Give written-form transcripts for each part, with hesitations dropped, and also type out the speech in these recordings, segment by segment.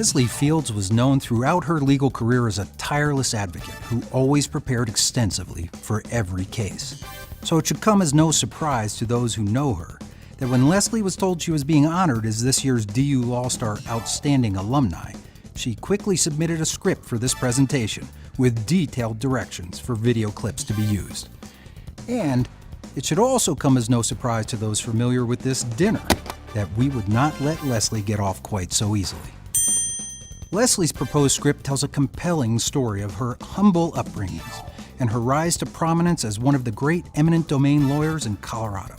Leslie Fields was known throughout her legal career as a tireless advocate who always prepared extensively for every case. So it should come as no surprise to those who know her that when Leslie was told she was being honored as this year's DU Law Star Outstanding Alumni, she quickly submitted a script for this presentation with detailed directions for video clips to be used. And it should also come as no surprise to those familiar with this dinner that we would not let Leslie get off quite so easily. Leslie's proposed script tells a compelling story of her humble upbringings and her rise to prominence as one of the great eminent domain lawyers in Colorado.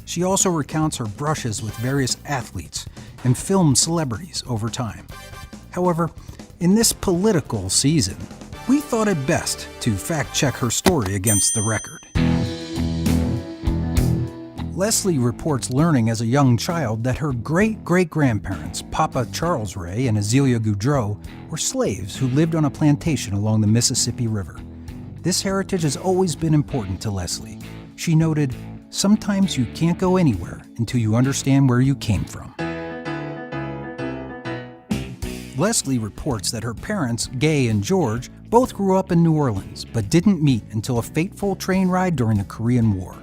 She also recounts her brushes with various athletes and film celebrities over time. However, in this political season, we thought it best to fact-check her story against the record. Leslie reports learning as a young child that her great-great-grandparents, Papa Charles Ray and Azealia Goudreau, were slaves who lived on a plantation along the Mississippi River. This heritage has always been important to Leslie. She noted, "Sometimes you can't go anywhere until you understand where you came from." Leslie reports that her parents, Gay and George, both grew up in New Orleans, but didn't meet until a fateful train ride during the Korean War.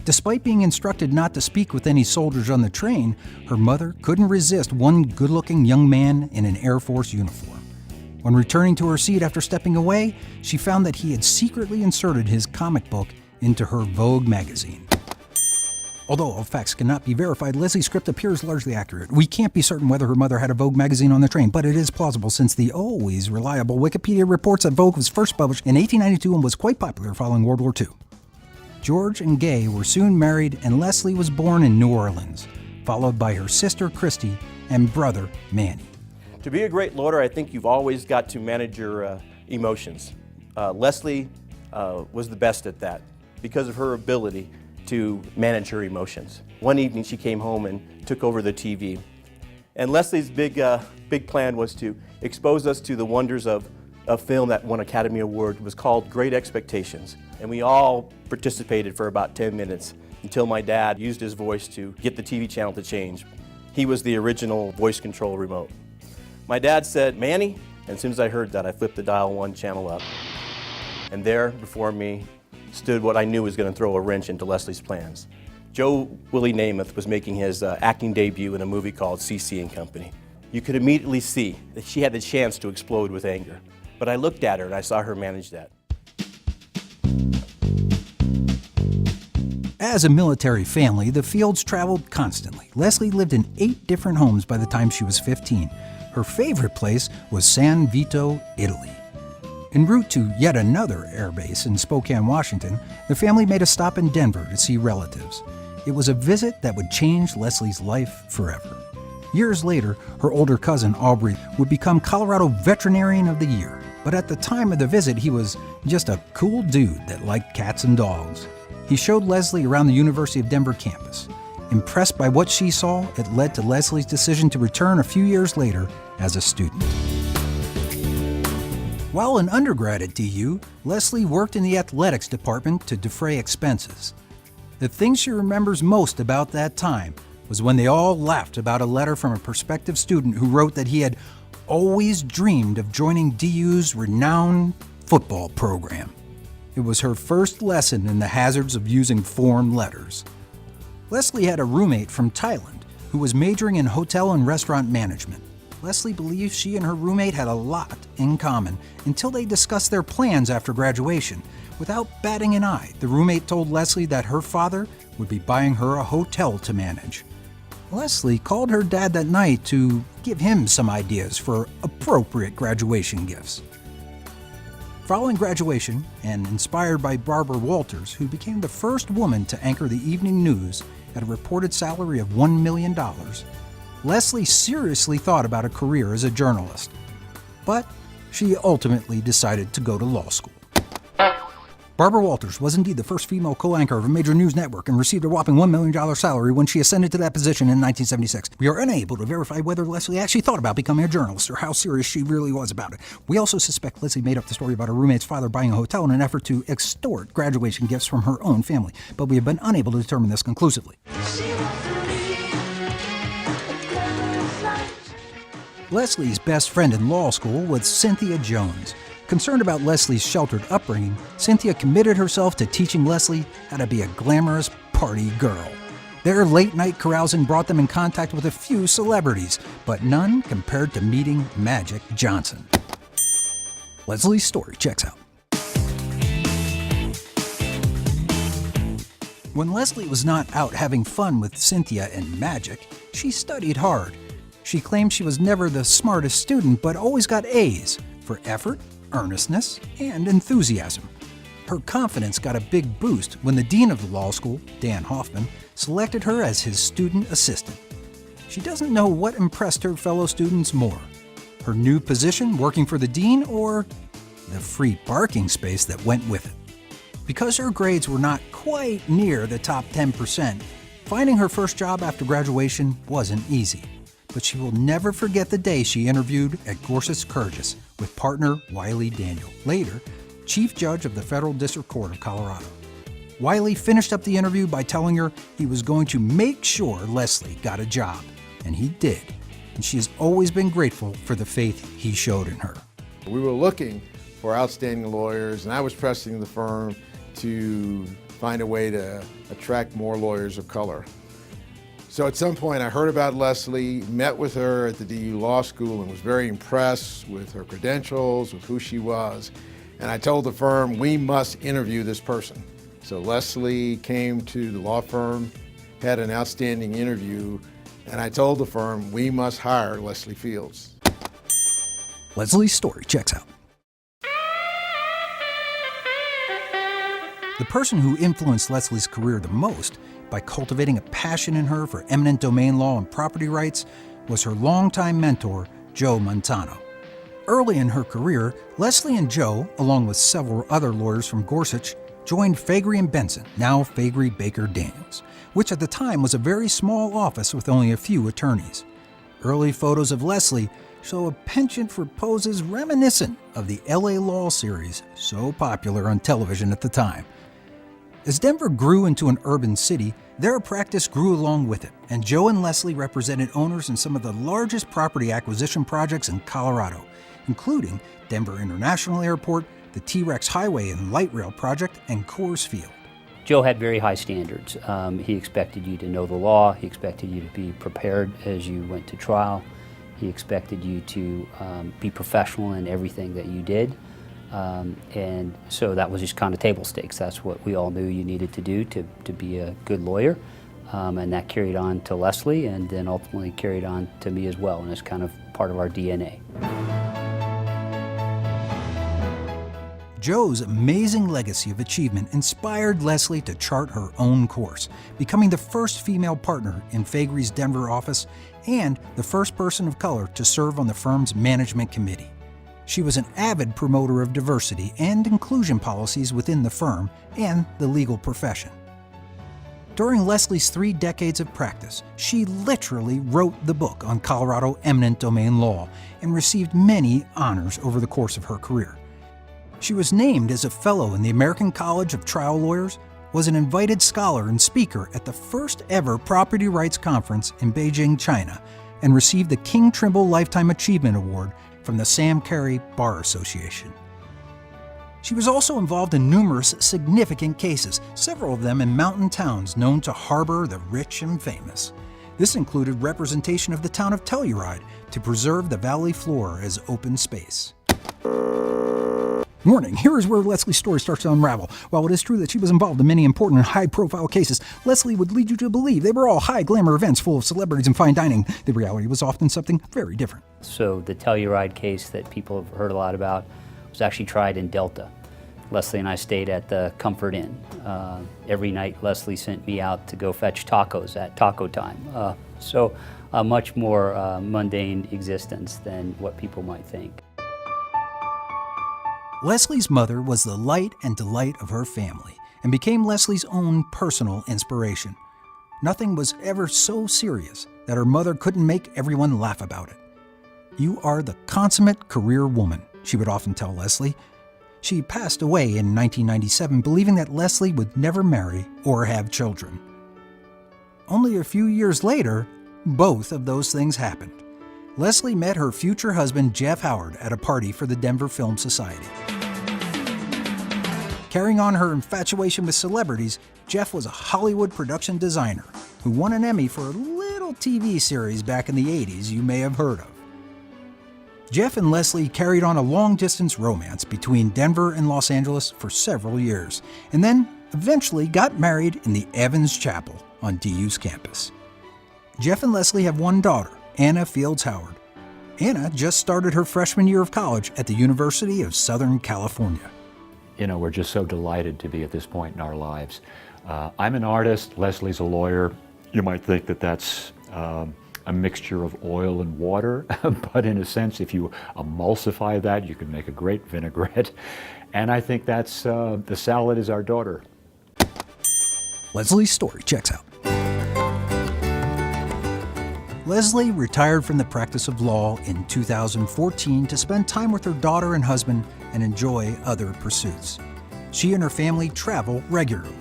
Despite being instructed not to speak with any soldiers on the train, her mother couldn't resist one good-looking young man in an Air Force uniform. When returning to her seat after stepping away, she found that he had secretly inserted his comic book into her Vogue magazine. Although all facts cannot be verified, Leslie's script appears largely accurate. We can't be certain whether her mother had a Vogue magazine on the train, but it is plausible since the always reliable Wikipedia reports that Vogue was first published in 1892 and was quite popular following World War II. George and Gay were soon married, and Leslie was born in New Orleans, followed by her sister Christy and brother Manny. To be a great lawyer, I think you've always got to manage your emotions. Leslie was the best at that because of her ability to manage her emotions. One evening she came home and took over the TV. And Leslie's big plan was to expose us to the wonders of a film that won Academy Award. It was called Great Expectations. And we all participated for about 10 minutes until my dad used his voice to get the TV channel to change. He was the original voice control remote. My dad said, "Manny," and as soon as I heard that, I flipped the dial one channel up. And there before me stood what I knew was going to throw a wrench into Leslie's plans. Joe Willie Namath was making his acting debut in a movie called C.C. and Company. You could immediately see that she had the chance to explode with anger. But I looked at her and I saw her manage that. As a military family, the Fields traveled constantly. Leslie lived in 8 different homes by the time she was 15. Her favorite place was San Vito, Italy. En route to yet another airbase in Spokane, Washington, the family made a stop in Denver to see relatives. It was a visit that would change Leslie's life forever. Years later, her older cousin, Aubrey, would become Colorado Veterinarian of the Year. But at the time of the visit, he was just a cool dude that liked cats and dogs. He showed Leslie around the University of Denver campus. Impressed by what she saw, it led to Leslie's decision to return a few years later as a student. While an undergrad at DU, Leslie worked in the athletics department to defray expenses. The thing she remembers most about that time was when they all laughed about a letter from a prospective student who wrote that he had always dreamed of joining DU's renowned football program. It was her first lesson in the hazards of using foreign letters. Leslie had a roommate from Thailand who was majoring in hotel and restaurant management. Leslie believed she and her roommate had a lot in common until they discussed their plans after graduation. Without batting an eye, the roommate told Leslie that her father would be buying her a hotel to manage. Leslie called her dad that night to give him some ideas for appropriate graduation gifts. Following graduation, and inspired by Barbara Walters, who became the first woman to anchor the evening news at a reported salary of $1 million, Leslie seriously thought about a career as a journalist. But she ultimately decided to go to law school. Barbara Walters was indeed the first female co-anchor of a major news network and received a whopping $1 million salary when she ascended to that position in 1976. We are unable to verify whether Leslie actually thought about becoming a journalist or how serious she really was about it. We also suspect Leslie made up the story about her roommate's father buying a hotel in an effort to extort graduation gifts from her own family, but we have been unable to determine this conclusively. Leslie's best friend in law school was Cynthia Jones. Concerned about Leslie's sheltered upbringing, Cynthia committed herself to teaching Leslie how to be a glamorous party girl. Their late-night carousing brought them in contact with a few celebrities, but none compared to meeting Magic Johnson. Leslie's story checks out. When Leslie was not out having fun with Cynthia and Magic, she studied hard. She claimed she was never the smartest student, but always got A's for effort, earnestness, and enthusiasm. Her confidence got a big boost when the dean of the law school, Dan Hoffman, selected her as his student assistant. She doesn't know what impressed her fellow students more, her new position working for the dean or the free parking space that went with it. Because her grades were not quite near the top 10%, finding her first job after graduation wasn't easy. But she will never forget the day she interviewed at Gorsuch Curtis with partner Wiley Daniel, later Chief Judge of the Federal District Court of Colorado. Wiley finished up the interview by telling her he was going to make sure Leslie got a job, and he did. And she has always been grateful for the faith he showed in her. We were looking for outstanding lawyers, and I was pressing the firm to find a way to attract more lawyers of color. So at some point I heard about Leslie, met with her at the DU Law School and was very impressed with her credentials, with who she was. And I told the firm, we must interview this person. So Leslie came to the law firm, had an outstanding interview, and I told the firm, we must hire Leslie Fields. Leslie's story checks out. The person who influenced Leslie's career the most by cultivating a passion in her for eminent domain law and property rights was her longtime mentor, Joe Montano. Early in her career, Leslie and Joe, along with several other lawyers from Gorsuch, joined Faegre & Benson, now Faegre Baker Daniels, which at the time was a very small office with only a few attorneys. Early photos of Leslie show a penchant for poses reminiscent of the LA Law series, so popular on television at the time. As Denver grew into an urban city, their practice grew along with it, and Joe and Leslie represented owners in some of the largest property acquisition projects in Colorado, including Denver International Airport, the T-Rex Highway and Light Rail project, and Coors Field. Joe had very high standards. He expected you to know the law. He expected you to be prepared as you went to trial. He expected you to be professional in everything that you did. And so that was just kind of table stakes. That's what we all knew you needed to do to be a good lawyer. And that carried on to Leslie and then ultimately carried on to me as well. And it's kind of part of our DNA. Joe's amazing legacy of achievement inspired Leslie to chart her own course, becoming the first female partner in Faegre's Denver office and the first person of color to serve on the firm's management committee. She was an avid promoter of diversity and inclusion policies within the firm and the legal profession. During Leslie's 3 decades of practice, she literally wrote the book on Colorado eminent domain law and received many honors over the course of her career. She was named as a fellow in the American College of Trial Lawyers, was an invited scholar and speaker at the first ever Property Rights Conference in Beijing, China, and received the King Trimble Lifetime Achievement Award from the Sam Carey Bar Association. She was also involved in numerous significant cases, several of them in mountain towns known to harbor the rich and famous. This included representation of the town of Telluride to preserve the valley floor as open space. Warning, here is where Leslie's story starts to unravel. While it is true that she was involved in many important and high-profile cases, Leslie would lead you to believe they were all high-glamour events full of celebrities and fine dining. The reality was often something very different. So the Telluride case that people have heard a lot about was actually tried in Delta. Leslie and I stayed at the Comfort Inn. Every night Leslie sent me out to go fetch tacos at taco time. So a much more mundane existence than what people might think. Leslie's mother was the light and delight of her family and became Leslie's own personal inspiration. Nothing was ever so serious that her mother couldn't make everyone laugh about it. "You are the consummate career woman," she would often tell Leslie. She passed away in 1997, believing that Leslie would never marry or have children. Only a few years later, both of those things happened. Leslie met her future husband, Jeff Howard, at a party for the Denver Film Society. Carrying on her infatuation with celebrities, Jeff was a Hollywood production designer who won an Emmy for a little TV series back in the 80s you may have heard of. Jeff and Leslie carried on a long-distance romance between Denver and Los Angeles for several years, and then eventually got married in the Evans Chapel on DU's campus. Jeff and Leslie have one daughter, Anna Fields Howard. Anna just started her freshman year of college at the University of Southern California. You know, we're just so delighted to be at this point in our lives. I'm an artist, Leslie's a lawyer. You might think that that's a mixture of oil and water, but in a sense, if you emulsify that, you can make a great vinaigrette. And I think that's, the salad is our daughter. Leslie's story checks out. Leslie retired from the practice of law in 2014 to spend time with her daughter and husband and enjoy other pursuits. She and her family travel regularly.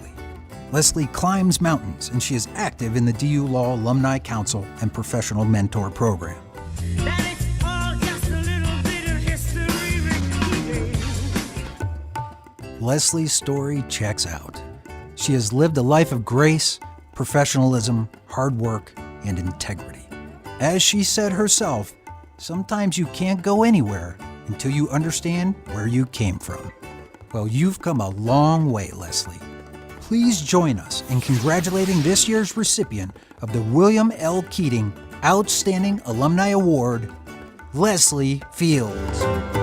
Leslie climbs mountains, and she is active in the DU Law Alumni Council and Professional Mentor Program. Leslie's story checks out. She has lived a life of grace, professionalism, hard work, and integrity. As she said herself, sometimes you can't go anywhere until you understand where you came from. Well, you've come a long way, Leslie. Please join us in congratulating this year's recipient of the William L. Keating Outstanding Alumni Award, Leslie Fields.